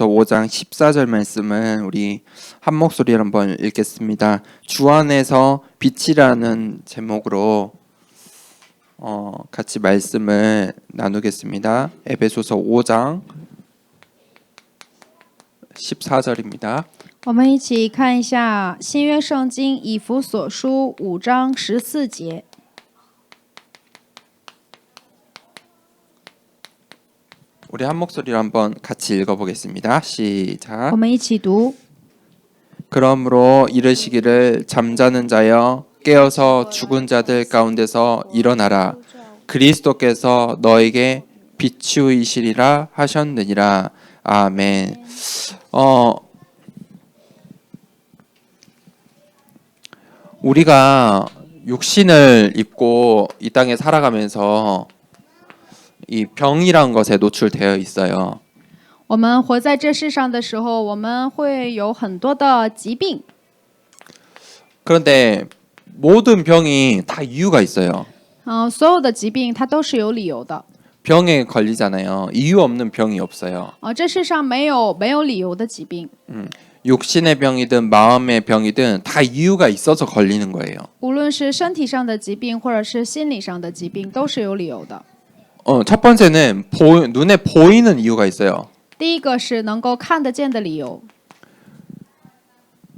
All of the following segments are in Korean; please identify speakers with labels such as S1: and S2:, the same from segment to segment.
S1: 5장 14절 말씀은 우리 한 목소리로 한번 읽겠습니다. 주 안에서 빛이라는 제목으로 같이 말씀을 나누겠습니다. 에베소서 5장 14절입니다.
S2: 我们一起看一下新约圣经以弗所书5章14节。
S1: 우리 한 목소리로 한번 같이 읽어보겠습니다. 시작.
S2: 我们一起读。
S1: 그러므로 이르시기를 잠자는 자여 깨어서 죽은 자들 가운데서 일어나라. 그리스도께서 너에게 비추이시리라 하셨느니라. 아멘. 우리가 육신을 입고 이 땅에 살아가면서 이 병이란 것에 노출되어 있어요.
S2: 我们活在这世上的时候，我们会有很多的疾病。
S1: 그런데 모든 병이 다 이유가 있어요.
S2: 所有的疾病它都是有理由的。
S1: 병에 걸리잖아요. 이유 없는 병이 없어요.
S2: 这世上没有理由的疾病，
S1: 육신의 병이든 마음의 병이든 다 이유가 있어서 걸리는 거예요.
S2: 无论是身体上的疾病或者是心理上的疾病，都是有理由的。
S1: 첫 번째는 눈에 보이는 이유가 있어요.
S2: 第一个是能够看得见的理由。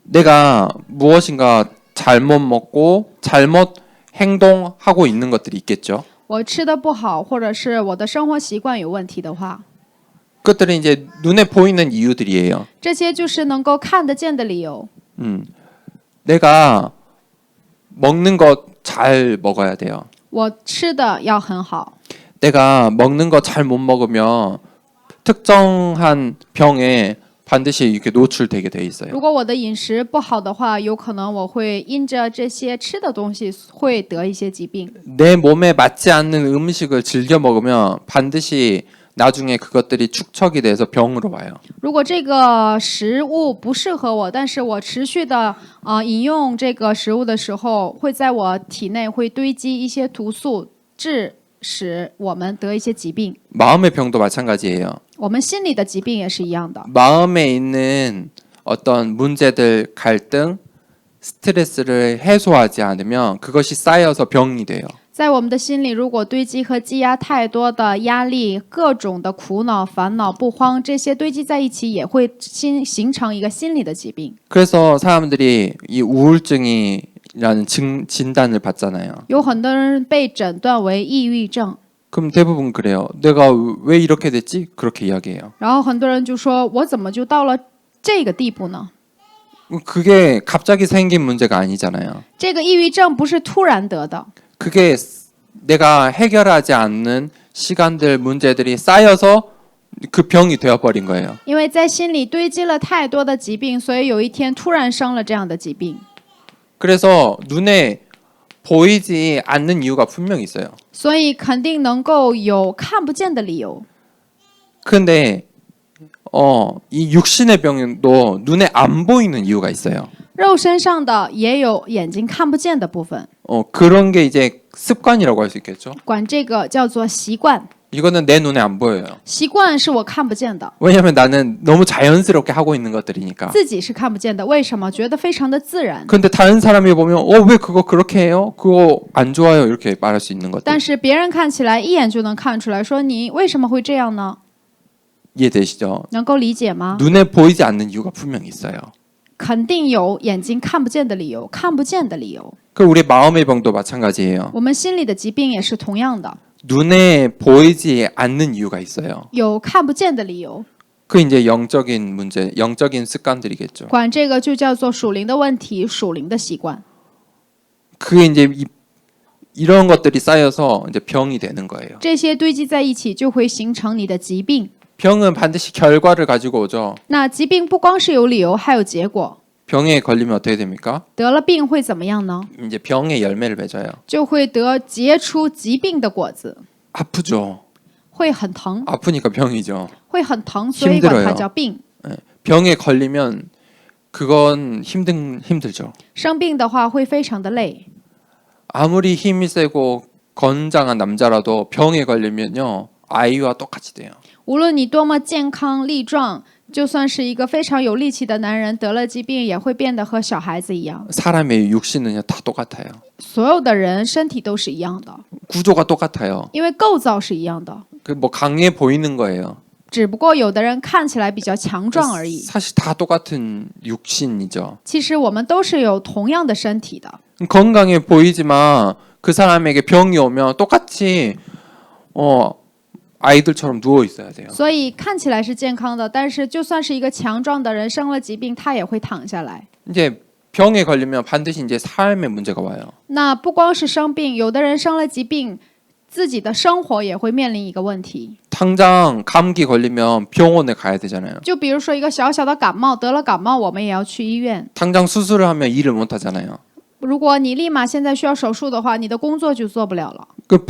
S1: 내가 무엇인가 잘못 먹고 잘못 행동하고 있는 것들이 있겠죠.
S2: 我吃的不好，或者是我的生活习惯有问题的话，
S1: 그것들은 이제 눈에 보이는 이유들이에요.
S2: 这些就是能够看得见的理由。
S1: 내가 먹는 것 잘 먹어야 돼요.
S2: 我吃的要很好，
S1: 내가 먹는 거 잘 못 먹으면 특정한 병에 반드시 이렇게 노출되게 돼 있어요.
S2: 如果我的饮食不好的话，有可能我会因着这些吃的东西会得一些疾病。
S1: 내 몸에 맞지 않는 음식을 즐겨 먹으면 반드시 나중에 그것들이 축적이 돼서 병으로 와요.
S2: 如果这个食物不适合我，但是我持续的饮用这个食物的时候，会在我体内会堆积一些毒素，致使我们得一些疾病。
S1: 마음의 병도 마찬가지예요.
S2: 我们心里的疾病也是一样的。
S1: 마음에 있는 어떤 문제들, 갈등, 스트레스를 해소하지 않으면 그것이 쌓여서 병이 돼요.
S2: 在我们的心里，如果堆积和积压太多的压力、各种的苦恼、烦恼、不慌，这些堆积在一起，也会形成一个心理的疾病。
S1: 그래서 사람들이 이 우울증이라는 진단을 받잖아요.
S2: 有很多人被诊断为抑郁症，
S1: 그럼 대부분 그래요. 내가 왜 이렇게 됐지? 그렇게 이야기해요.
S2: 然后很多人就说：“我怎么就到了这个地步呢？
S1: 그게 갑자기 생긴 문제가 아니잖아요.
S2: 这个抑郁症不是突然得的，
S1: 그게 내가 해결하지 않는 시간들, 문제들이 쌓여서 그 병이 되어버린 거예요.
S2: 因为在心里堆积了太多的疾病，所以有一天突然生了这样的疾病。
S1: 그래서 눈에 보이지 않는 이유가 분명히 있어요.
S2: 所以肯定能够有看不见的理由。
S1: 근데 이 육신의 병도 눈에 안 보이는 이유가 있어요.
S2: 肉身上的也有眼睛看不见的部分，
S1: 그런 게 이제 습관이라고 할 수 있겠죠.
S2: 管这个叫做习惯。
S1: 이거는 내 눈에 안 보여요.
S2: 习惯是我看不见的，
S1: 왜냐하면 나는 너무 자연스럽게 하고 있는 것들이니까.
S2: 自己是看不见的。为什么？觉得非常的自然。
S1: 근데 다른 사람이 보면 왜 그거 그렇게 해요? 그거 안 좋아요. 이렇게 말할 수 있는 것들.
S2: 但是别人看起来一眼就能看出来，说你为什么会这样呢？
S1: 이해되시죠?
S2: 能够理解吗？
S1: 눈에 보이지 않는 이유가 분명히 있어요.
S2: 肯定有眼睛看不见的理由，看不见的理由。
S1: 그 우리 마음의 병도 마찬가지예요.
S2: 我们心里的疾病也是同样的，
S1: 눈에 보이지 않는 이유가 있어요.
S2: 有看不见的理由。
S1: 그 이제 영적인 문제, 영적인 습관들이겠죠.
S2: 管这个就叫做属灵的问题，属灵的习惯。
S1: 그게 이제 이런 것들이 쌓여서 이제 병이 되는 거예요.
S2: 这些堆积在一起，就会形成你的疾病。
S1: 병은 반드시 결과를 가지고 오죠.
S2: 那疾病不光是有理由，还有结果。
S1: 병에 걸리면 어떻게 됩니까?
S2: 得了病会怎么样呢？
S1: 이제 병의 열매를 맺어요.
S2: 就会结出疾病的果子，
S1: 아프죠.
S2: 会很疼，
S1: 아프니까 병이죠.
S2: 会很疼，所以管它叫病。
S1: 병에 걸리면 그건 힘들죠.
S2: 生病的话会非常的累，
S1: 아무리 힘이 세고 건장한 남자라도 병에 걸리면요 아이와 똑같이 돼요.
S2: 无论你多么健康力壮，就算是一个非常有力气的男人，得了疾病也会变得和小孩子一样。
S1: 사람의 육신은요 다 똑같아요.
S2: 所有的人身体都是一样的，
S1: 구조가 똑같아요.
S2: 因为构造是一样的，
S1: 그 뭐 강해 보이는 거예요.
S2: 只不过有的人看起来比较强壮而已。
S1: 사실 다 똑같은 육신이죠.
S2: 其实我们都是有同样的身体的。
S1: 건강해 보이지만 그 사람에게 병이 오면 똑같이 아이들처럼 누워 있어야 돼요.
S2: 所以看起来是健康的，但是就算是一个强壮的人生了疾病，他也会躺下来。
S1: 이제 병에 걸리면 반드시 이제 삶의 문제가 와요.
S2: 那不光是生病，有的人生了疾病，自己的生活也会面临一个问题。
S1: 당장 감기 걸리면 병원에 가야 되잖아요.
S2: 就比如说一个小小的感冒，得了感冒，我们也要去医院。
S1: 당장 수술을 하면 일을 못 하잖아요.
S2: 如果你立马现在需要手术的话，你的工作就做不了了。
S1: 그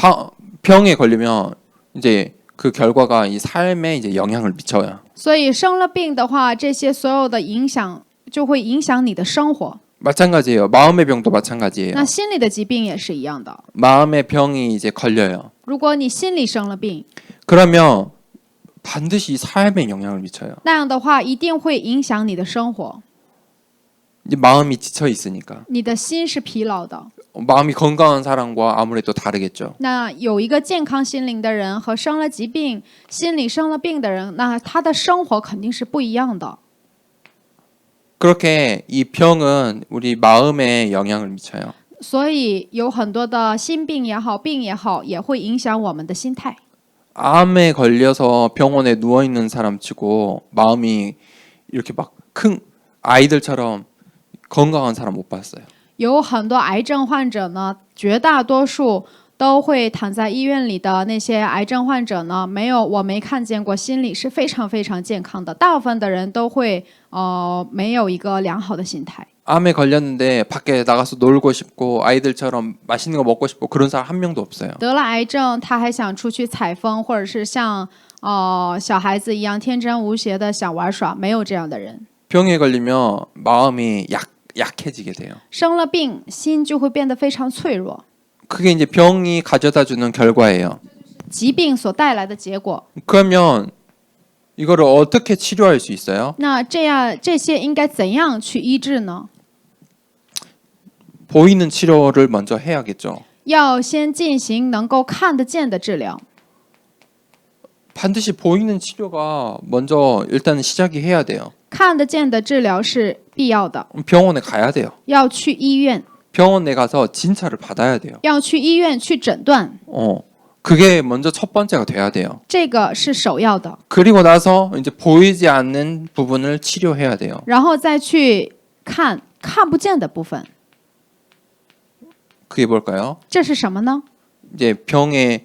S1: 병에 걸리면 이제 그 결과가 이 삶에 이제 영향을 미쳐요.
S2: 所以生了病的话，这些所有的影响就会影响你的生活。
S1: 마찬가지예요. 마음의 병도 마찬가지예요.
S2: 那心理的疾病也是一样的。
S1: 마음의 병이 이제 걸려요.
S2: 如果你心里生了病，
S1: 그러면 반드시 이 삶에 영향을 미쳐요.
S2: 那样的话一定会影响你的生活。
S1: 이제 마음이 지쳐 있으니까
S2: 你的心是疲劳的。
S1: 마음이 건강한 사람과 아무래도 다르겠죠.
S2: 那有一个健康心灵的人和生了疾病、心里生了病的人，那他的生活肯定是不一样的。
S1: 그렇게 이 병은 우리 마음에 영향을 미쳐요.
S2: 所以有很多的心病也好，病也好，也会影响我们的心态。
S1: 암에 걸려서 병원에 누워 있는 사람치고 마음이 이렇게 막 큰 아이들처럼 건강한 사람 못 봤어요.
S2: 有很多癌症患者呢，绝大多数都会躺在医院里的那些癌症患者呢，我没看见过心理是非常非常健康的。大部分的人都会没有一个良好的心态。
S1: 암에 걸렸는데 밖에 나가서 놀고 싶고 아이들처럼 맛있는 거 먹고 싶고 그런 사람 한 명도 없어요.
S2: 得了癌症，他还想出去采风，或者是像小孩子一样天真无邪的想玩耍，没有这样的人。
S1: 병에 걸리면 마음이 약해지게 돼요.
S2: 生了病，心就会变得非常脆弱，
S1: 그게 이제 병이 가져다주는 결과예요.
S2: 疾病所带来的结果。
S1: 그러면 이거를 어떻게 치료할 수 있어요?
S2: 那这些应该怎样去医治呢？
S1: 보이는 치료를 먼저 해야겠죠.
S2: 要先进行能够看得见的治疗。
S1: 반드시 보이는 치료가 먼저 일단 시작이 해야 돼요.
S2: 看得见的治疗是必要的，
S1: 병원에 가야 돼요.
S2: 要去医院，
S1: 병원에 가서 진찰을 받아야 돼요.
S2: 要去医院去诊断，
S1: 그게 먼저 첫 번째가 돼야 돼요.
S2: 这个是首要的。
S1: 그리고 나서 이제 보이지 않는 부분을 치료해야 돼요.
S2: 然后再去看不见的部分，
S1: 그게 뭘까요?
S2: 这是什么呢？
S1: 이제 병의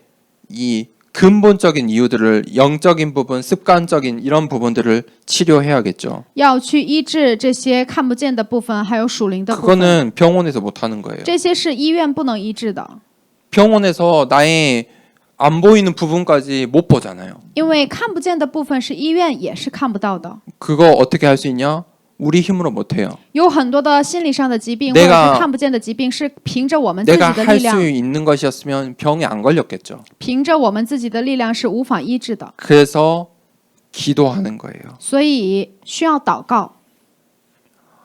S1: 이 근본적인 이유들을 영적인 부분, 습관적인 이런 부분들을 치료해야겠죠.
S2: 要去医治这些看不见的部分，还有属灵的部分。
S1: 그거는 병원에서 못 하는 거예요.
S2: 这些是医院不能医治的，
S1: 병원에서 나의 안 보이는 부분까지 못 보잖아요.
S2: 因为看不见的部分是医院也是看不到的。
S1: 그거 어떻게 할 수 있냐? 우리 힘으로 못 해요.
S2: 有很多的心理上的疾病，或者
S1: 내가
S2: 是看不见的疾病，是凭着我们自己
S1: 내가
S2: 的
S1: 할
S2: 力量
S1: 수 ， 있는 것이었으면 병에 안 걸렸겠죠.
S2: 凭着我们自己的力量是无法医治的，
S1: 그래서 기도하는 거예요.
S2: 所以需要祷告。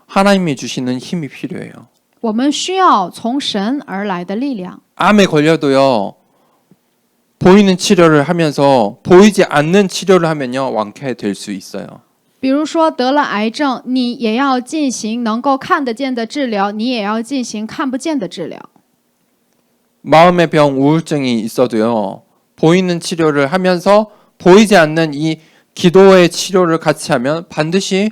S1: 하나님이 주시는 힘이 필요해요.
S2: 我们需要从神而来的力量。
S1: 암에 걸려도요. 보이는 치료를 하면서 보이지 않는 치료를 하면요. 완쾌될 수 있어요.
S2: 比如说得了癌症，你也要进行能够看得见的治疗，你也要进行看不见的治疗。
S1: 마음의 병 우울증이 있어도요. 보이는 치료를 하면서 보이지 않는 이 기도의 치료를 같이 하면 반드시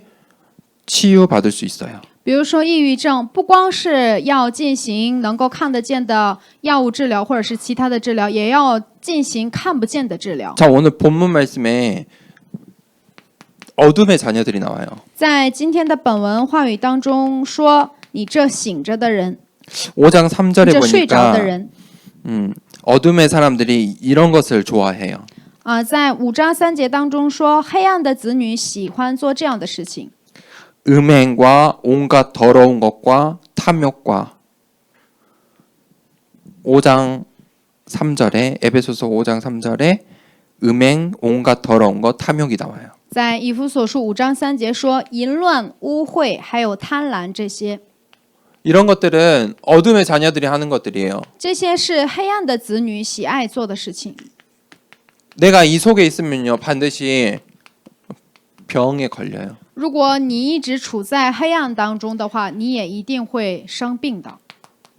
S1: 치유받을 수 있어요.
S2: 比如说抑郁症，不光是要进行能够看得见的药物治疗，或者是其他的治疗，也要进行看不见的治疗。
S1: 자, 오늘 본문 말씀에 어둠의 자녀들이 나와요.
S2: 在今天的本文话语当中说：“你这醒着的人，
S1: 5장
S2: 你
S1: 3절에
S2: 这睡着的
S1: 보니까
S2: 人。”
S1: 어둠의 사람들이 이런 것을 좋아해요.
S2: 在5章3节当中说，黑暗的子女喜欢做这样的事情，
S1: 음행과 온갖 더러운 것과 탐욕과 5장 3절에 에베소서 5장 3절에 음행 온갖 더러운 것 탐욕이 나와요.
S2: 在以弗所书5章3节说，淫乱、污秽还有贪婪这些，
S1: 이런 것들은 어둠의 자녀들이 하는 것들이에요.
S2: 这些是黑暗的子女喜爱做的事情。
S1: 내가 이 속에 있으면요 반드시 병에 걸려요.
S2: 如果你一直处在黑暗当中的话，你也一定会生病的。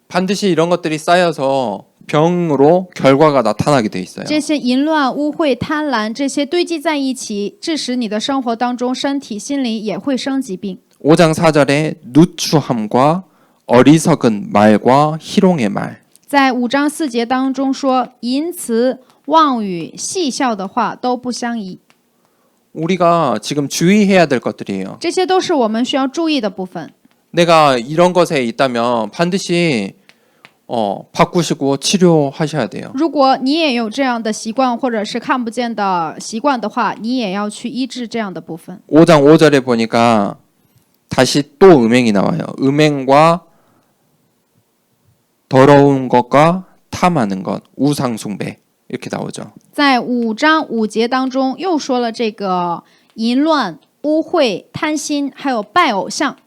S1: 반드시 이런 것들이 쌓여서 병으로 결과가 나타나게 돼 있어요.
S2: 这些淫乱、污秽、贪婪这些堆积在一起，致使你的生活当中身体、心灵也会生疾病。
S1: 5장 4절에 누추함과 어리석은 말과 희롱의 말.
S2: 在5章4节当中说，淫词、妄语、戏笑的话都不相宜，
S1: 우리가 지금 주의해야 될 것들이에요.
S2: 这些都是我们需要注意的部分。
S1: 내가 이런 것에 있다면 반드시 바꾸시고 치료하셔야 돼요.
S2: 如果你也有这样的习惯，或者是看不见的习惯的话，你也要去医治这样的部分。
S1: 5장 5절에 보니까 다시 또 음행이 나와요. 음행과 더러운 것과 탐하는 것, 우상 숭배 이렇게 나오죠.
S2: 在5章5节当中又说了这个淫乱、污秽、贪心，还有拜偶像。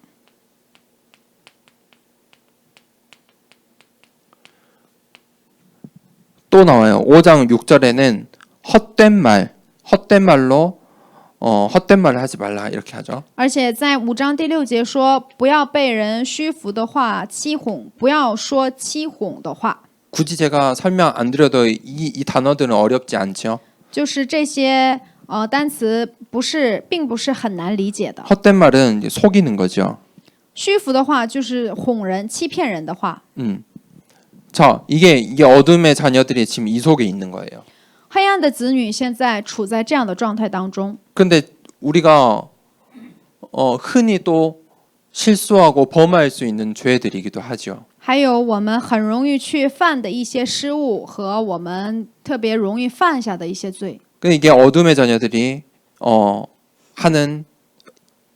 S1: 또 나와요. 5장 6절에는 헛된 말로 헛된 말을 하지 말라 이렇게 하죠.
S2: 而且在5章第6节说，不要被人虚浮的话欺哄，不要说欺哄的话。
S1: 굳이 제가 설명 안 드려도 이 단어들은 어렵지 않죠.
S2: 就是这些单词并不是很难理解的。
S1: 헛된 말은 이제 속이는 거죠.
S2: 虚浮的话就是哄人、欺骗人的话。
S1: 자, 이게 어둠의 자녀들이 지금 이 속에 있는 거예요.
S2: 黑暗的子女现在处在这样的状态当中。
S1: 근데 우리가 흔히 또 실수하고 범할 수 있는 죄들이기도 하죠.
S2: 还有我们很容易去犯的一些失误和我们特别容易犯下的一些罪。
S1: 근데 이게 어둠의 자녀들이 하는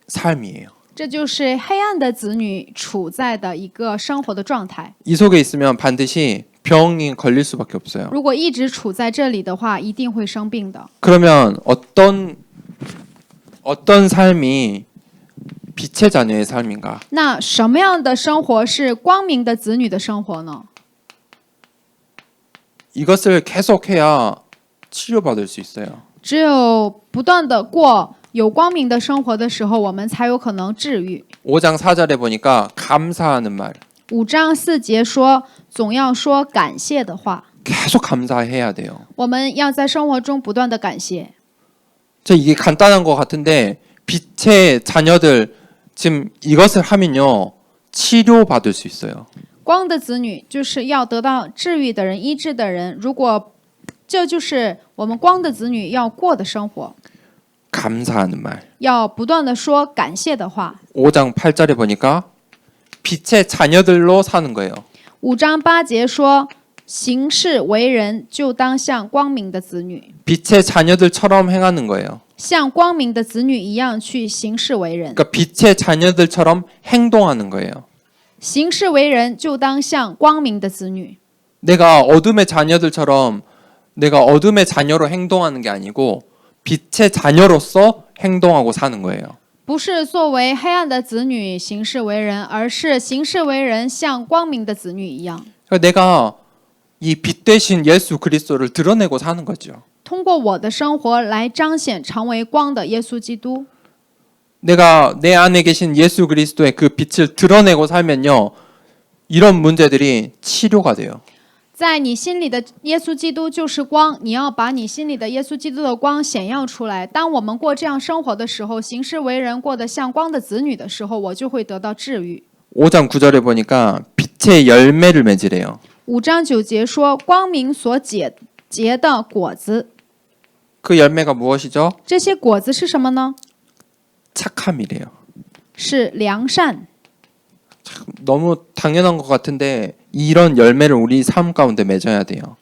S1: 삶이에요.
S2: 这就是黑暗的子女处在的一个生活的状态。
S1: 이 속에 있으면 반드시 병이 걸릴 수밖에 없어요.
S2: 如果一直处在这里的话，一定会生病的。
S1: 그러면 어떤 삶이 빛의 자녀의 삶인가?
S2: 那什么样的生活是光明的子女的生活呢？
S1: 이것을 계속해야 치료받을 수 있어요.
S2: 只有不断的过有光明的生活的时候，我们才有可能治愈。
S1: 5장 4절에 보니까 감사하는 말.
S2: 5章4节说，总要说感谢的话。
S1: 계속 감사해야 돼요.
S2: 我们要在生活中不断的感谢。
S1: 이게 간단한 것 같은데 빛의 자녀들 지금 이것을 하면요 치료받을 수 있어요.
S2: 光的子女就是要得到治愈的人、医治的人。如果这就是我们光的子女要过的生活，
S1: 감사하는 말.
S2: 要不断的说感谢的话。
S1: 5장 8절에 보니까 빛의 자녀들로 사는 거예요.
S2: 5章8节说，行事为人就当像光明的子女，
S1: 빛의 자녀들처럼 행하는 거예요.
S2: 像光明的子女一样去行事为人。
S1: 그러니까 빛의 자녀들처럼 행동하는 거예요.
S2: 行事为人就当像光明的子女。
S1: 내가 어둠의 자녀들처럼 내가 어둠의 자녀로 행동하는 게 아니고 빛의 자녀로서 행동하고 사는 거예요.
S2: 不是作为黑暗的子女行事为人，而是行事为人像光明的子女一样。
S1: 그러니까 내가 이 빛 대신 예수 그리스도를 드러내고 사는 거죠.
S2: 通过我的生活来彰显成为光的耶稣基督。
S1: 내가 내 안에 계신 예수 그리스도의 그 빛을 드러내고 살면요. 이런 문제들이 치료가 돼요.
S2: 在你心里的耶稣基督就是光，你要把你心里的耶稣基督的光显耀出来。当我们过这样生活的时候，行事为人过得像光的子女的时候，我就会得到治愈。
S1: 5장 9절에 보니까 빛의 열매를 맺으래요.
S2: 5章9节说，光明所结的果子，
S1: 그 열매가 무엇이죠?
S2: 这些果子是什么呢？
S1: 착함이래요.
S2: 是良善。
S1: 너무 당연한 것 같은데 이런 열매를 우리 삶 가운데 맺어야 돼요.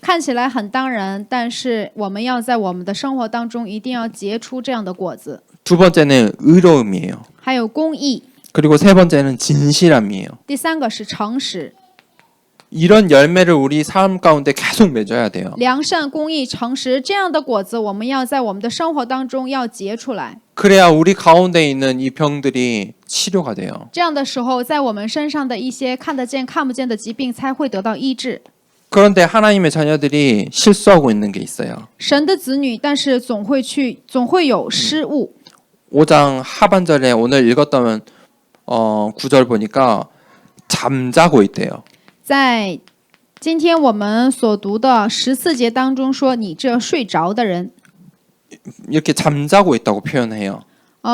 S2: 看起来很当然，但是我们要在我们的生活当中一定要结出这样的果子。
S1: 두 번째는 의로움이에요.
S2: 还有公义，
S1: 그리고 세 번째는 진실함이에요.
S2: 第3个是诚实。
S1: 이런 열매를 우리 삶 가운데 계속 맺어야 돼요.
S2: 良善、公义、诚实这样的果子，我们要在我们的生活当中要结出来。
S1: 그래야 우리 가운데 있는 이 병들이 치료가 돼요.
S2: 这样的时候，在我们身上的一些看得见、看不见的疾病才会得到医治。
S1: 그런데 하나님의 자녀들이 실수하고 있는 게 있어요.
S2: 神的子女，但是总会有失误。
S1: 5장 하반절에 오늘 읽었던 구절 보니까 잠자고 있대요.
S2: 在今天我们所读的14节当中说：“你这睡着的人。”
S1: 이렇게 잠자고 있다고 표현해요.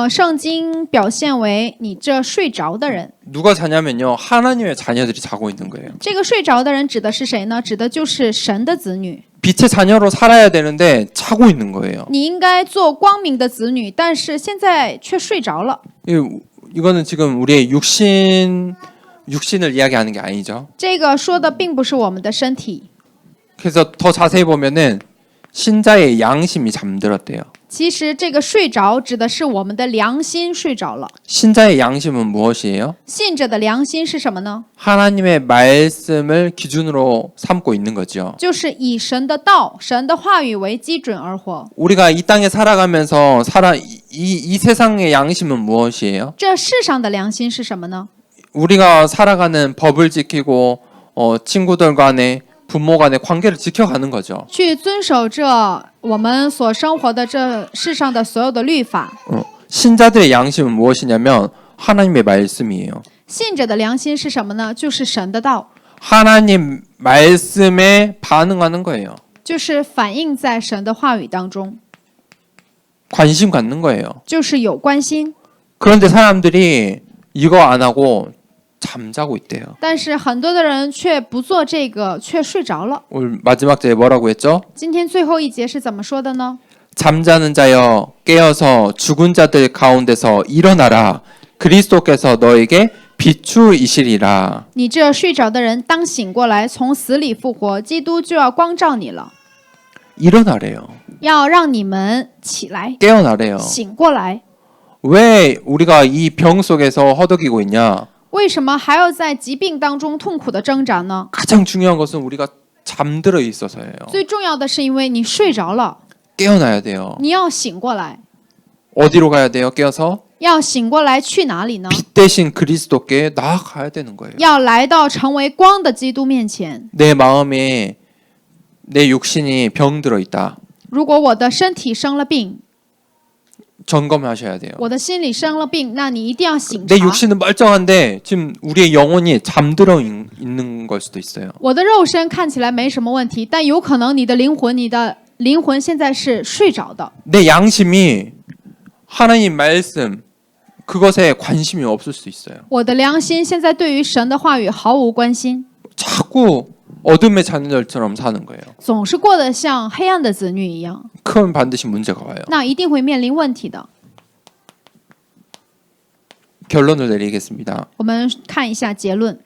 S2: 圣经表现为你这睡着的人。
S1: 누가 자냐면요. 하나님의 자녀들이 자고 있는 거예요.
S2: 这个睡着的人指的是谁呢？指的就是神的子女。
S1: 빛의 자녀로 살아야 되는데 자고 있는 거예요.
S2: 你应该做光明的子女，但是现在却睡着了。
S1: 이거는 지금 우리의 육신을 이야기하는 게 아니죠.
S2: 这个说的并不是我们的身体。
S1: 그래서 더 자세히 보면은 신자의 양심이 잠들었대요.
S2: 其实这个睡着指的是我们的良心睡着了。
S1: 신자의 양심은 무엇이에요?
S2: 信者的良心是什么呢？
S1: 하나님의 말씀을 기준으로 삼고 있는 거죠.
S2: 就是以神的道、神的话语为基准而活。
S1: 우리가 이 땅에 살아가면서 이 세상의 양심은 무엇이에요?
S2: 这世上的良心是什么呢？
S1: 우리가 살아가는 법을 지키고 친구들 간에 부모 간의 관계를 지켜가는 거죠.
S2: 去遵守这我们所生活的这世上的所有的律法。
S1: 신자들의 양심은 무엇이냐면 하나님의 말씀이에요.
S2: 信者的良心是什么呢？就是神的道，
S1: 하나님 말씀에 반응하는 거예요.
S2: 就是反映在神的话语当中，
S1: 관심 갖는 거예요.
S2: 就是有关心。
S1: 그런데 사람들이 이거 안 하고 잠자고 있대요.
S2: 但是很多的人却不做这个，却睡着了。
S1: 오늘 마지막 절에 뭐라고 했죠?
S2: 今天最后一节是怎么说的呢？
S1: 잠자는 자여 깨어서 죽은 자들 가운데서 일어나라. 그리스도께서 너에게 비추이시리라.
S2: 你这睡着的人，当醒过来，从死里复活，基督就要光照你了。
S1: 일어나래요.
S2: 要让你们起来，
S1: 깨어나래요.
S2: 醒过来。
S1: 왜 우리가 이 병 속에서 허덕이고 있냐?
S2: 为什么还要在疾病当中痛苦的挣扎呢？
S1: 가장 중요한 것은 우리가 잠들어 있어서예요.
S2: 最重要的是因为你睡着了，
S1: 깨어나야 돼요.
S2: 你要醒过来。
S1: 어디로 가야 돼요? 깨어서
S2: 要醒过来去哪里呢？
S1: 빛 대신 그리스도께 나아가야 되는 거예요.
S2: 要来到成为光的基督面前。
S1: 내 마음에 내 육신이 병들어 있다.
S2: 如果我的身体生了病，
S1: 점검하셔야 돼요.
S2: 我的心里生了病，那你一定要醒察。
S1: 내 육신은 멀쩡한데 지금 우리의 영혼이 잠들어 있는 걸 수도 있어요.
S2: 我的肉身看起来没什么问题，但有可能你的灵魂现在是睡着的。
S1: 내 양심이 하나님 말씀 그것에 관심이 없을 수 있어요.
S2: 我的良心现在对于神的话语毫无关心，
S1: 자꾸 어둠의 자녀들처럼 사는 거예요.
S2: 总是过得像黑暗的子女一样，
S1: 그럼 반드시 문제가 와요.
S2: 那一定会面临问题的。
S1: 결론을 내리겠습니다.
S2: 我们看一下结论。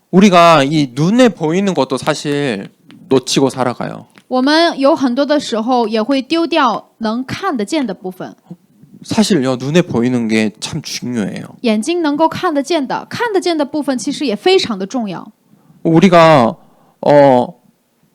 S1: 우리가 이 눈에 보이는 것도 사실 놓치고 살아가요.
S2: 我们有很多的时候也会丢掉能看得见的部分，
S1: 사실요 눈에 보이는 게 참 중요해요.
S2: 眼睛能够看得见的部分其实也非常的重要。
S1: 우리가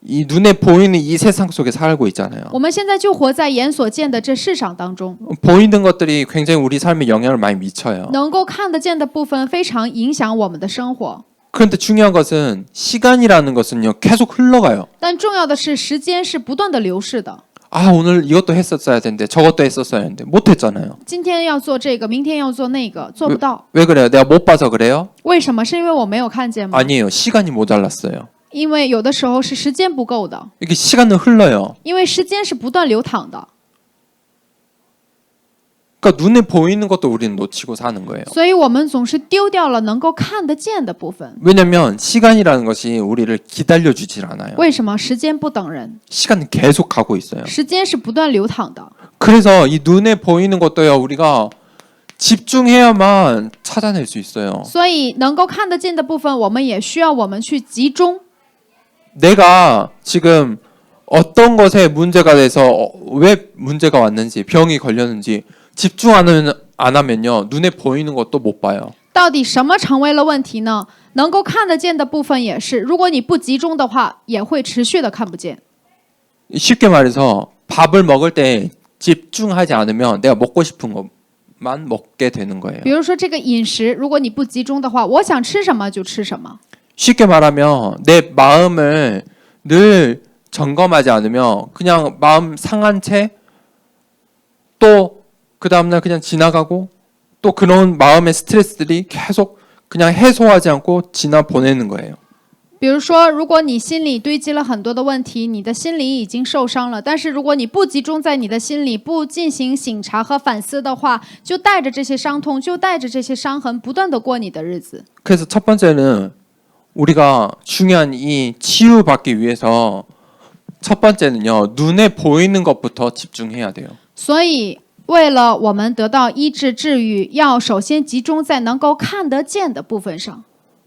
S1: 이 눈에 보이는 이 세상 속에 살고 있잖아요.
S2: 我们现在就活在眼所见的这世上当中，
S1: 보이는 것들이 굉장히 우리 삶에 영향을 많이 미쳐요.
S2: 能够看得见的部分非常影响我们的生活。
S1: 그런데 중요한 것은 시간이라는 것은요 계속 흘러가요.
S2: 但重要的是，时间是不断的流逝的。
S1: 아 오늘 이것도 했었어야 되는데 저것도 했었어야 했는데 못했잖아요.
S2: 今天要做这个，明天要做那个，做不到。
S1: 왜 그래요? 내가 못 봐서 그래요?
S2: 为什么？是因为我没有看见吗？
S1: 아니에요. 시간이 모자랐어요.
S2: 因为有的时候是时间不够的，
S1: 이게 시간은 흘러요.
S2: 因为时间是不断流淌的，
S1: 그러니까 눈에 보이는 것도 우리는 놓치고 사는 거예요.
S2: 所以我们总是丢掉了能够看得见的部分。
S1: 왜냐하면 시간이라는 것이 우리를 기다려주질 않아요.
S2: 为什么？时间不等人，
S1: 시간은 계속 가고 있어요.
S2: 时间是不断流淌的。
S1: 그래서 이 눈에 보이는 것도요 우리가 집중해야만 찾아낼 수 있어요.
S2: 所以能够看得见的部分，我们也需要我们去集中。
S1: 내가 지금 어떤 것에 문제가 돼서 왜 문제가 왔는지 병이 걸렸는지 집중 안 하면요 눈에 보이는 것도 못 봐요.
S2: 到底什么成为了问题呢？能够看得见的部分也是，如果你不集中的话，也会持续的看不见。
S1: 쉽게 말해서 밥을 먹을 때 집중하지 않으면 내가 먹고 싶은 것만 먹게 되는 거예요.
S2: 比如说这个饮食，如果你不集中的话，我想吃什么就吃什么。
S1: 쉽게 말하면 내 마음을 늘 점검하지 않으면 그냥 마음 상한 채 또 그 다음날 그냥 지나가고 또 그런 마음의 스트레스들이 계속 그냥 해소하지 않고 지나 보내는 거예요.
S2: 比如说，如果你心里堆积了很多的问题，你的心里已经受伤了，但是如果你不集中在你的心里，不进行省察和反思的话，就带着这些伤痛，就带着这些伤痕，不断的过你的日子。
S1: 그래서 첫 번째는 우리가 중요한 이 치유받기 위해서 첫 번째는요, 눈에 보이는 것부터 집중해야 돼요.
S2: 所以，为了我们得到医治治愈，要首先集中在能够看得见的部分上。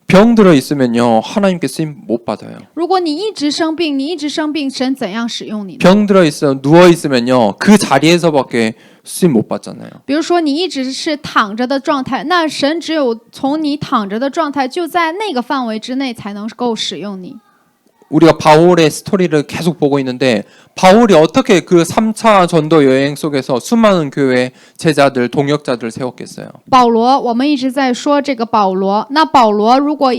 S1: 병 들어 있으면요, 하나님께 쓰임 못 받아요.
S2: 如果你一直生病，你一直生病，神怎样使用你呢？
S1: 병 들어 있어 누워 있으면요, 그 자리에서밖에 쓰임 못 받잖아요.
S2: 比如说你一直是躺着的状态，那神只有从你躺着的状态，就在那个范围之内才能够使用你。
S1: 우리가 바울의 스토리를 계속 보고 있는데 바울이 어떻게 그 3차 전도 여행 속에서 수많은 교회 제자들, 동역자들을 세웠겠어요.
S2: 保罗，我们一直在说这个保罗。那保罗如果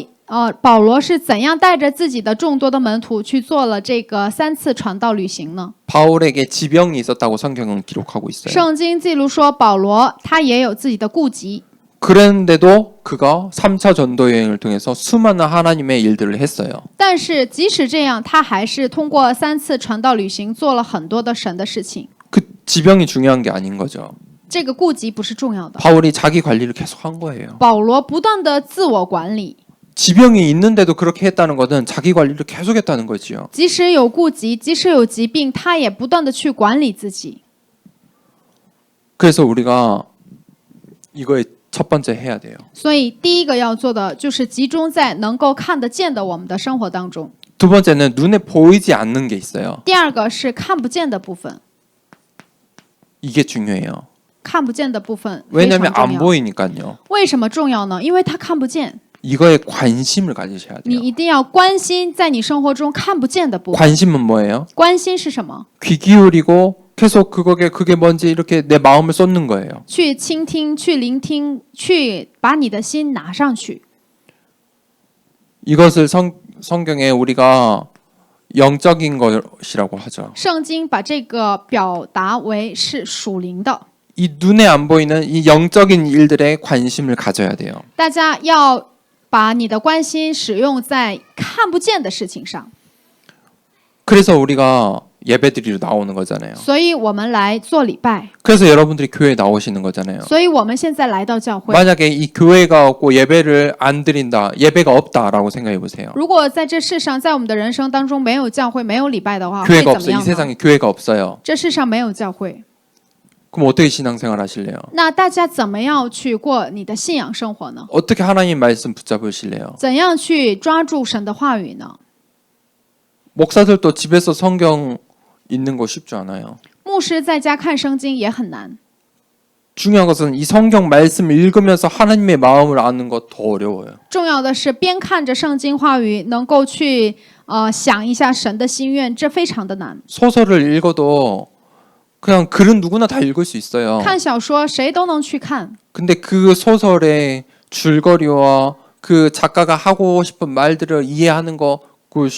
S2: 保罗是怎样带着自己的众多的门徒去做了这个3次传道旅行呢？
S1: 바울에게 지병이 있었다고 성경은 기록하고 있어요.
S2: 圣经记录说，保罗他也有自己的顾疾，
S1: 그랬는데도 그가 3차 전도 여행을 통해서 수많은 하나님의 일들을 했어요.
S2: 但是即使这样，他还是通过3次传道旅行做了很多的神的事情。
S1: 그 지병이 중요한 게 아닌 거죠.
S2: 这个顾及不是重要的，
S1: 바울이 자기 관리를 계속 한 거예요.
S2: 保罗不断的自我管理，
S1: 지병이 있는데도 그렇게 했다는 것은 자기 관리를 계속했다는 거지요.
S2: 即使有顾及，即使有疾病，他也不断的去管理自己。
S1: 그래서 우리가 이거에 첫 번째 해야 돼요.
S2: 所以第一个要做的就是集中在能够看得见的我们的生活当中。
S1: 두 번째는 눈에 보이지 않는 게 있어요.
S2: 第二个是看不见的部分，
S1: 이게 중요해요.
S2: 看不见的部分非常
S1: 왜냐하면
S2: 重
S1: 안
S2: 要。
S1: 보이니까요.
S2: 为什么重要呢？因为它看不见，
S1: 이거에 관심을 가지셔야
S2: 你
S1: 돼요.
S2: 一定要关心在你生活中看不见的部分。
S1: 관심은 뭐예요?
S2: 关心是什么？
S1: 귀 기울이고 계속 그게 뭔지 이렇게 내 마음을 쏟는 거예요.
S2: 去倾听，去聆听，去把你的心拿上去。
S1: 이것을 성경에 우리가 영적인 것이라고 하죠.
S2: 圣经把这个表达为是属灵的。
S1: 이 눈에 안 보이는 이 영적인 일들에 관심을 가져야 돼요.
S2: 大家要把你的关心使用在看不见的事情上。
S1: 그래서 우리가 예배드리러 나오는 거잖아요.
S2: 所以我们来做礼拜，
S1: 그래서 여러분들이 교회에 나오시는 거잖아요.
S2: 所以我们现在来到教会。
S1: 만약에 이 교회가 없고 예배를 안 드린다, 예배가 없다라고 생각해 보세요.
S2: 如果在这世上，在我们的人生当中没有教会、没有礼拜的话，会
S1: 교회가
S2: 怎么
S1: 없어요. 이
S2: 样呢？
S1: 세상에 교회가 없어요.
S2: 这世上没有教会，
S1: 그럼 어떻게 신앙생활 하실래요?
S2: 那大家怎么样去过你的信仰生活呢？
S1: 어떻게 하나님 말씀 붙잡으실래요?
S2: 怎样去抓住神的话语呢？
S1: 목사들도 집에서 성경 읽는 거 쉽지 않아요.
S2: 牧师在家看圣经也很难。
S1: 중요한 것은 이 성경 말씀을 읽으면서 하나님의 마음을 아는 것 더 어려워요.
S2: 重要的是边看着圣经话语，能够去想一下神的心愿，这非常的难。
S1: 소설을 읽어도 그냥 글은 누구나 다 읽을 수 있어요.
S2: 看小说谁都能去看，
S1: 근데 그 소설의 줄거리와 그 작가가 하고 싶은 말들을 이해하는 거 그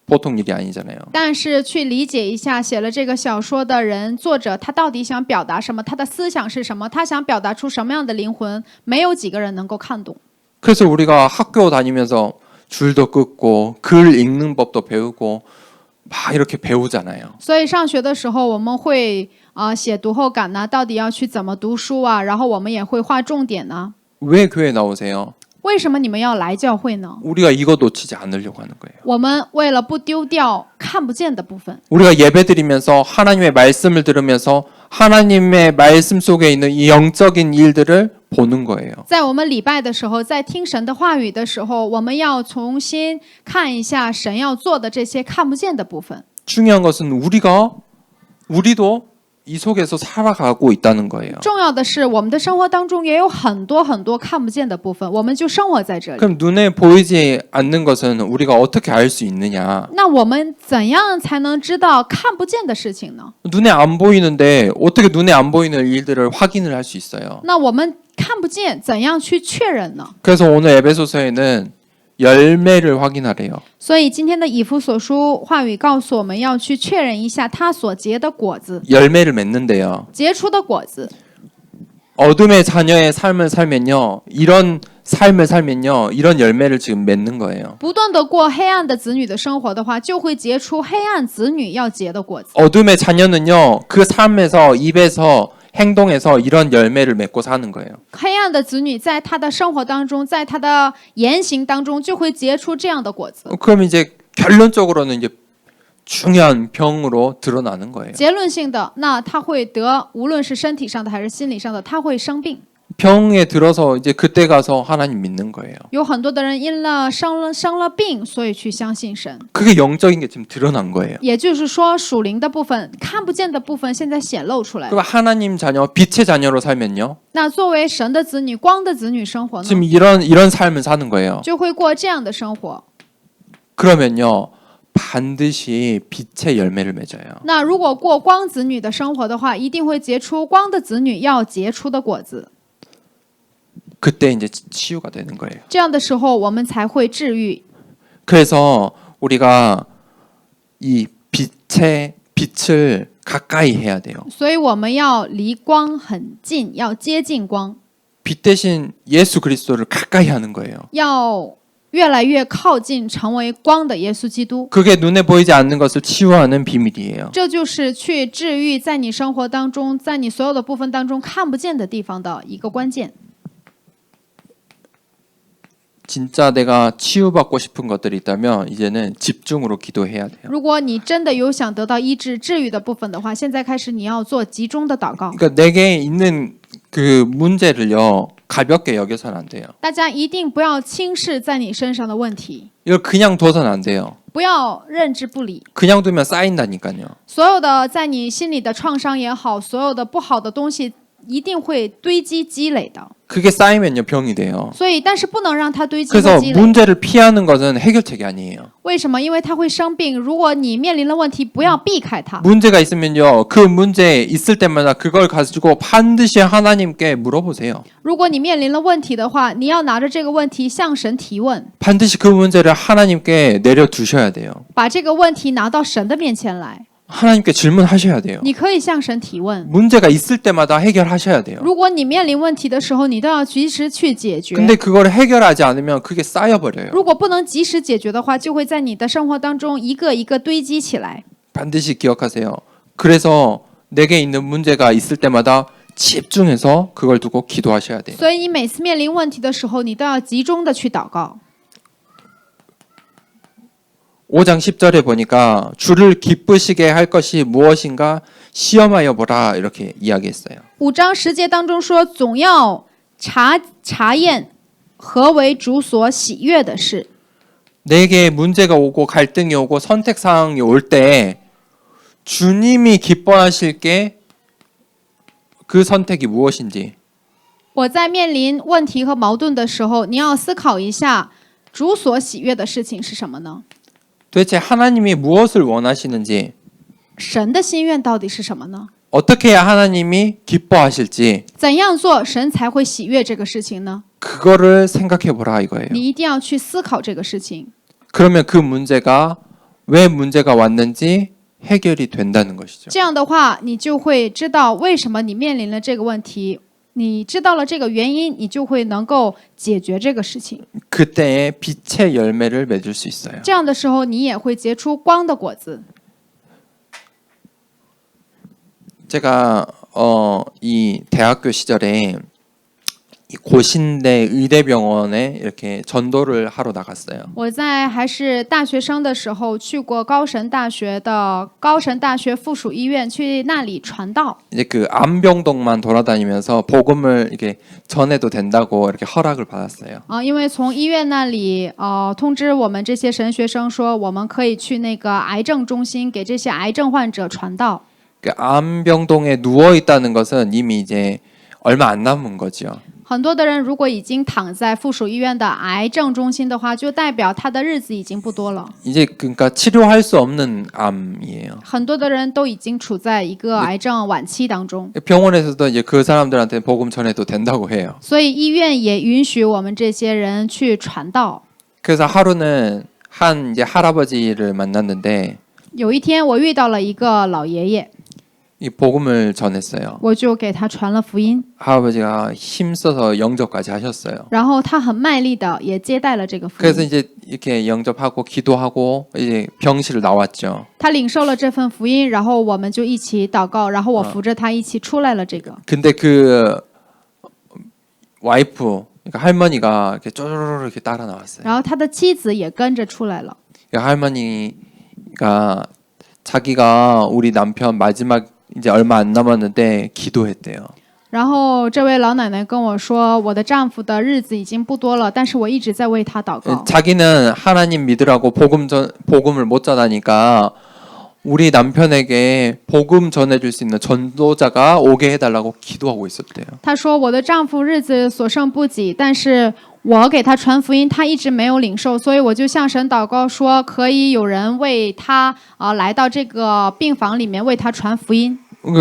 S1: 보통 일이 아니잖아요.
S2: 但是去理解一下写了这个小说的人作者他到底想表达什么，他的思想是什么，他想表达出什么样的灵魂，没有几个人能够看懂。
S1: 그래서 우리가 학교 다니면서 줄도 긋고 글 읽는 법도 배우고 막 이렇게 배우잖아요.
S2: 所以上学的时候我们会写读后感呢，到底要去怎么读书啊，然后我们也会画重点呢。
S1: 왜 교회 나오세요?
S2: 为什么你们要来教会呢？
S1: 우리가 이거 놓치지 않으려고 하는 거예요.
S2: 我们为了不丢掉看不见的部分，
S1: 우리가 예배드리면서 하나님의 말씀을 들으면서 하나님의 말씀 속에 있는 이 영적인 일들을 보는 거예요.
S2: 在我们礼拜的时候，在听神的话语的时候，我们要重新看一下神要做的这些看不见的部分。
S1: 중요한 것은 우리도 이 속에서 살아가고 있다는 거예요.
S2: 重要的是，我们的生活当中也有很多很多看不见的部分，我们就生活在这里。
S1: 그럼 눈에 보이지 않는 것은 우리가 어떻게 알 수 있느냐?
S2: 那我们怎样才能知道看不见的事情呢？
S1: 눈에 안 보이는데 어떻게 눈에 안 보이는 일들을 확인을 할 수 있어요?
S2: 那我们看不见，怎样去确认呢？
S1: 그래서 오늘 에베소서에는 열매를 확인하래요.
S2: 所以今天的以弗所书话语告诉我们要去确认一下他所结的果子，
S1: 열매를 맺는데요.
S2: 结出的果子。
S1: 어둠의 자녀의 삶을 살면요. 이런 삶을 살면요. 이런 열매를 지금 맺는 거예요.
S2: 不断的过黑暗的子女的生活的话，就会结出黑暗子女要结的果子。
S1: 어둠의 자녀는요. 그 삶에서 입에서 행동에서 이런 열매를 맺고 사는 거예요.
S2: 黑暗的子女在他的生活当中，在他的言行当中，就会结出这样的果子。
S1: 그럼 이제 결론적으로는 이제 중요한 병으로 드러나는 거예요.
S2: 结论性的，那他会得，无论是身体上的还是心理上的，他会生病。
S1: 병에 들어서 이제 그때 가서 하나님 믿는 거예요.
S2: 有很多的人因了生了病，所以去相信神。
S1: 그게 영적인 게 지금 드러난 거예요.
S2: 也就是说，属灵的部分、看不见的部分，现在显露出来了。
S1: 그럼 하나님 자녀, 빛의 자녀로 살면요.
S2: 那作为神的子女、光的子女生活呢，
S1: 지금 이런 삶을 사는 거예요.
S2: 就会过这样的生活。
S1: 그러면요. 반드시 빛의 열매를 맺어요.
S2: 那如果过光子女的生活的话，一定会结出光的子女要结出的果子。
S1: 그때 이제 치유가 되는 거예요.
S2: 这样的时候，我们才会治愈。
S1: 그래서 우리가 이 빛을 가까이 해야 돼요.
S2: 所以我们要离光很近，要接近光，
S1: 빛 대신 예수 그리스도를 가까이 하는 거예요.
S2: 要越来越靠近成为光的耶稣基督。
S1: 그게 눈에 보이지 않는 것을 치유하는 비밀이에요.
S2: 这就是去治愈在你生活当中，在你所有的部分当中看不见的地方的一个关键。
S1: 진짜 내가 치유받고 싶은 것들이 있다면 이제는 집중으로 기도해야 돼요.
S2: 如果你真的有想得到医治、治愈的部分的话，现在开始你要做集中的祷告。
S1: 그러니까 내게 있는 그 문제를요 가볍게 여겨서는 안 돼요.
S2: 大家一定不要轻视在你身上的问题，
S1: 이걸 그냥 둬서는 안 돼요.
S2: 不要认之不理。
S1: 그냥 두면 쌓인다니까요.
S2: 所有的在你心里的创伤也好，所有的不好的东西一定会堆积积累的。
S1: 그게 쌓이면요 병이 돼요.
S2: 所以，但是不能让它堆积和
S1: 그래서
S2: 积累。
S1: 문제를 피하는 것은 해결책이 아니에요.
S2: 为什么？因为它会生病。如果你面临了问题，不要避开它。
S1: 문제가 있으면요 그 문제 있을 때마다 그걸 가지고 반드시 하나님께 물어보세요.
S2: 如果你面临了问题的话，你要拿着这个问题向神提问，
S1: 반드시 그 문제를 하나님께 내려두셔야 돼요.
S2: 把这个问题拿到神的面前来。
S1: 하나님께 질문하셔야 돼요.
S2: 你可以向神提问。
S1: 문제가 있을 때마다 해결하셔야 돼요.
S2: 如果你面临问题的时候，你都要及时去解决。
S1: 근데 그걸 해결하지 않으면 그게 쌓여버려요.
S2: 如果不能及时解决的话，就会在你的生活当中一个一个堆积起来。
S1: 반드시 기억하세요. 그래서 내게 있는 문제가 있을 때마다 집중해서 그걸 두고 기도하셔야 돼요.
S2: 所以你每次面临问题的时候，你都要集中的去祷告。
S1: 5장 10절에 보니까 주를 기쁘시게 할 것이 무엇인가 시험하여 보라 이렇게 이야기했어요.
S2: 5章10节当中说，总要查验何为主所喜悦的事。
S1: 내게 문제가 오고 갈등이 오고 선택 사항이 올 때 주님이 기뻐하실 게 그 선택이 무엇인지.
S2: 我在面临问题和矛盾的时候，你要思考一下，主所喜悦的事情是什么呢？
S1: 도대체 하나님이 무엇을 원하시는지
S2: 神的心愿到底是什么呢？
S1: 어떻게 해야 하나님이 기뻐하실지
S2: 怎样做神才会喜悦这个事情呢？
S1: 그거를 생각해 보라 이거예요.
S2: 你一定要去思考这个事情。
S1: 그러면 그 문제가 왜 문제가 왔는지 해결이 된다는 것이죠.
S2: 这样的话，你就会知道为什么你面临了这个问题。你知道了这个原因，你就会能够解决这个事情。
S1: 그때에 빛의 열매를 맺을 수 있어요.
S2: 这样的时候，你也会结出光的果子。
S1: 제가 이 대학교 시절에 이 고신대 의대병원에 이렇게 전도를 하러 나갔어요.
S2: 我在还是大学生的时候，去过高神大学附属医院，去那里传道。
S1: 이제 그 안병동만 돌아다니면서 복음을 이렇게 전해도 된다고 이렇게 허락을 받았어요.
S2: 因为从医院那里通知我们这些神学生说，我们可以去那个癌症中心给这些癌症患者传道。
S1: 그 암병동에 누워 있다는 것은 이미 이제 얼마 안 남은 거죠.
S2: 很多的人如果已经躺在附属医院的癌症中心的话，就代表他的日子已经不多了。
S1: 이제 그러니까 치료할 수 없는 암이에요.
S2: 很多的人都已经处在一个癌症晚期当中，
S1: 병원에서도 이제 그 사람들한테 복음 전해도 된다고 해요.
S2: 所以医院也允许我们这些人去传道。
S1: 그래서 하루는 한 이제 할아버지를 만났는데
S2: 有一天，我遇到了一个老爷爷，
S1: 이 복음을 전했어요.
S2: 我就给他传了福音，
S1: 할아버지가 힘써서 영접까지 하셨어요.
S2: 然后他很卖力的也接待了这个福
S1: 그래서
S2: 音。
S1: 이제 이렇게 영접하고 기도하고 이제 병실을 나왔죠.
S2: 他领受了这份福音，然后我们就一起祷告，然后我扶着他一起出来了。这个，
S1: 근데 그 와이프, 그러니까 할머니가 이렇게 쪼르르 이렇게 따라 나왔어요.
S2: 然后他的妻子也跟着出来了。
S1: 할머니가 자기가 우리 남편 마지막 이제 얼마 안 남았는데 기도했대요.
S2: 然后这位老奶奶跟我说，我的丈夫的日子已经不多了，但是我一直在为他祷告。
S1: 자기는 하나님 믿으라고 복음을 못 전하니까 우리 남편에게 복음 전해줄 수 있는 전도자가 오게 해달라고 기도하고 있었대요.
S2: 他说我的丈夫日子所剩不几，但是我给他传福音，他一直没有领受，所以我就向神祷告说，可以有人为他来到这个病房里面为他传福音。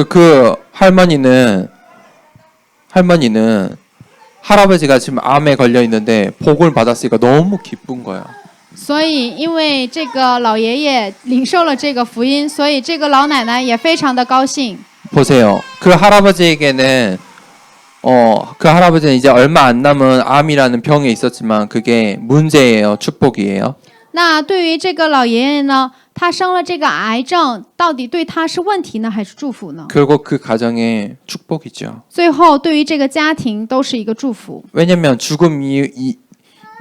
S1: 그 할머니는 할아버지가 지금 암에 걸려 있는데 복을 받았으니까 너무 기쁜 거야.
S2: 所以因为这个老爷爷领受了这个福音，所以这个老奶奶也非常的高兴。
S1: 보세요. 그 할아버지에게는 그 할아버지는 이제 얼마 안 남은 암이라는 병에 있었지만 그게 문제예요, 축복이에요.
S2: 那对于这个老爷爷呢，他生了这个癌症，到底对他是问题呢，还是祝福呢？
S1: 결국 그 가정의 축복이죠.
S2: 最后，对于这个家庭都是一个祝福，
S1: 왜냐면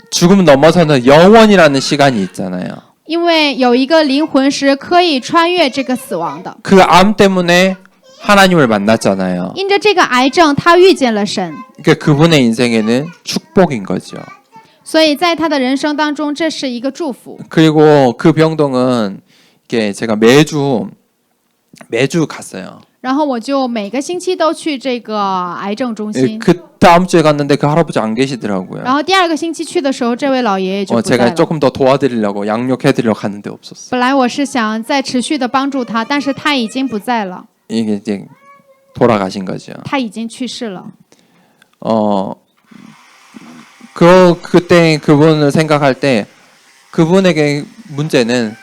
S1: 죽음 넘어서는 영원이라는 시간이 있잖아요.
S2: 因为有一个灵魂是可以穿越这个死亡的。
S1: 그 암 때문에 하나님을 만났잖아요.
S2: 因着这个癌症，他遇见了神，
S1: 그러니까 그분의 인생에는 축복인 거죠.
S2: 所以在他的人生当中，这是一个祝福。
S1: 그리고 그 병동은 이게 제가 매주 갔어요.
S2: 然后我就每个星期都去这个癌症中心。
S1: 그 다음 주에 갔는데 그 할아버지 안 계시더라고요.
S2: 然后第二个星期去的时候，这位老爷爷就不在
S1: 제가
S2: 了。
S1: 조금 더 도와드리려고 양육해드리려고 갔는데 없었어.
S2: 本来我是想再持续的帮助他，但是他已经不在了，
S1: 이게 이제 돌아가신 거죠.
S2: 他已经去世了。
S1: 그때 그분을 생각할 때 그분에게 문제는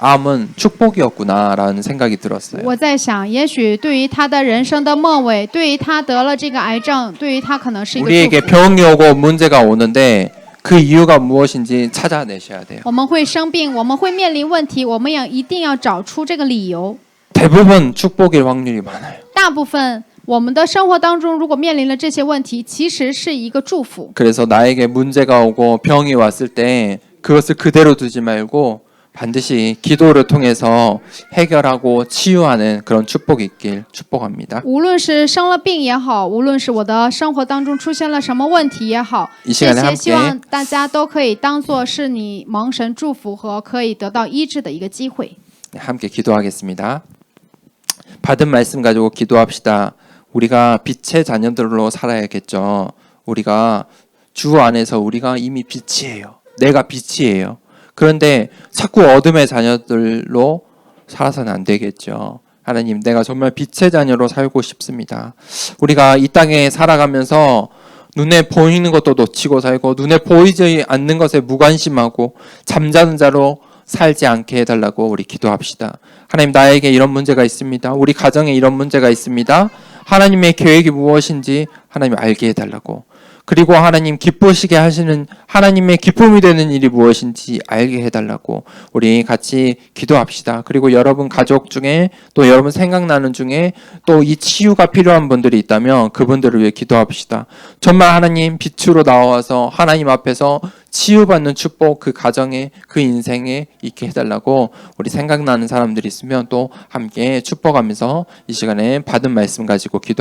S1: 암은 축복이었구나라는 생각이 들었어요.
S2: 我在想，也许对于他的人生的末尾，对于他得了这个癌症，对于他可能是一个
S1: 우리에게
S2: 祝福。
S1: 병이 오고 문제가 오는데 그 이유가 무엇인지 찾아내셔야 돼요.
S2: 我们会生病，我们会面临问题，我们也一定要找出这个理由。
S1: 대부분 축복일 확률이 많아요.
S2: 大部分我们的生活当中，如果面临了这些问题，其实是一个祝福。
S1: 그래서 나에게 문제가 오고 병이 왔을 때 그것을 그대로 두지 말고 반드시 기도를 통해서 해결하고 치유하는 그런 축복이 있길 축복합니다.
S2: 无论是生了病也好，无论是我的生活当中出现了什么问题也好，
S1: 이
S2: 这
S1: 시간에
S2: 些希望
S1: 함께
S2: 大家都可以当做是你蒙神祝福和可以得到医治的一个机会。
S1: 함께 기도하겠습니다. 받은 말씀 가지고 기도합시다. 우리가 빛의 자녀들로 살아야겠죠. 우리가 주 안에서 우리가 이미 빛이에요. 내가 빛이에요. 그런데 자꾸 어둠의 자녀들로 살아서는 안 되겠죠. 하나님, 내가 정말 빛의 자녀로 살고 싶습니다. 우리가 이 땅에 살아가면서 눈에 보이는 것도 놓치고 살고 눈에 보이지 않는 것에 무관심하고 잠자는 자로 살지 않게 해달라고 우리 기도합시다. 하나님, 나에게 이런 문제가 있습니다. 우리 가정에 이런 문제가 있습니다. 하나님의 계획이 무엇인지 하나님 알게 해달라고. 그리고 하나님 기쁘시게 하시는 하나님의 기쁨이 되는 일이 무엇인지 알게 해달라고 우리 같이 기도합시다. 그리고 여러분 가족 중에 또 여러분 생각나는 중에 또 이 치유가 필요한 분들이 있다면 그분들을 위해 기도합시다. 정말 하나님 빛으로 나와서 하나님 앞에서 치유받는 축복 그 가정에 그 인생에 있게 해달라고 우리 생각나는 사람들이 있으면 또 함께 축복하면서 이 시간에 받은 말씀 가지고 기도하겠습니다.